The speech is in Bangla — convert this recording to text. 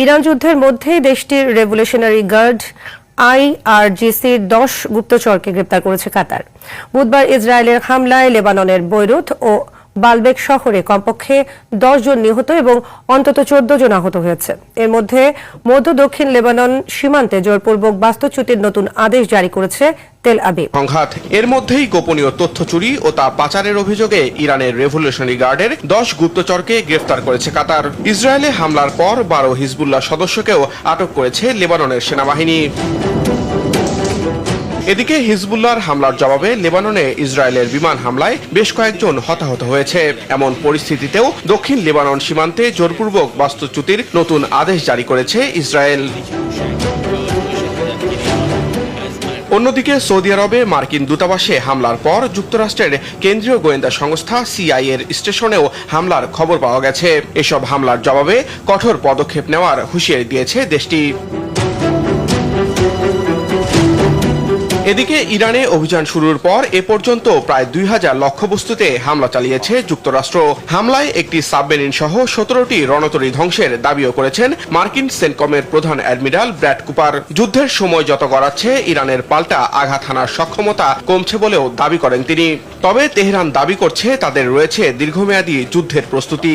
ইরান যুদ্ধের মধ্যেই দেশটির রেভলিউশনারি গার্ড IRGCর 10 গুপ্তচরকে গ্রেপ্তার করেছে কাতার। বুধবার ইসরায়েলের হামলায় লেবাননের বৈরুত ও বালবেক শহরে কমপক্ষে 10 জন নিহত এবং অন্তত 14 জন আহত হয়েছে। এর মধ্যে মধ্য দক্ষিণ লেবানন সীমান্তে জোরপূর্বক বাস্তুচ্যুতির নতুন আদেশ জারি করেছে তেল আবিব। সংঘাত এর মধ্যেই গোপনীয় তথ্য চুরি ও তা পাচারের অভিযোগে ইরানের রেভলিউশনারি গার্ডের 10 গুপ্তচরকে গ্রেফতার করেছে কাতার। ইসরায়েলে হামলার পর 12 হিজবুল্লাহ সদস্যকেও আটক করেছে লেবাননের সেনাবাহিনী। এদিকে হিজবুল্লাহর হামলার জবাবে লেবাননে ইসরায়েলের বিমান হামলায় বেশ কয়েকজন হতাহত হয়েছে। এমন পরিস্থিতিতেও দক্ষিণ লেবানন সীমান্তে জোরপূর্বক বাস্তুচ্যুতির নতুন আদেশ জারি করেছে ইসরায়েল। অন্যদিকে সৌদি আরবে মার্কিন দূতাবাসে হামলার পর যুক্তরাষ্ট্রের কেন্দ্রীয় গোয়েন্দা সংস্থা CIA এর স্টেশনেও হামলার খবর পাওয়া গেছে। এসব হামলার জবাবে কঠোর পদক্ষেপ নেওয়ার হুঁশিয়ারি দিয়েছে দেশটি। এদিকে ইরানে অভিযান শুরুর পর এ পর্যন্ত প্রায় 2000 লক্ষ্যবস্তুতে হামলা চালিয়েছে যুক্তরাষ্ট্র। হামলায় একটি সাবমেরিন সহ 17টি রণতরী ধ্বংসের দাবিও করেছেন মার্কিন সেন্টকমের প্রধান অ্যাডমিরাল ব্র্যাড কুপার। যুদ্ধের সময় যত গড়াচ্ছে ইরানের পাল্টা আঘাত হানার সক্ষমতা কমছে বলেও দাবি করেন তিনি। তবে তেহরান দাবি করছে তাদের রয়েছে দীর্ঘমেয়াদী যুদ্ধের প্রস্তুতি।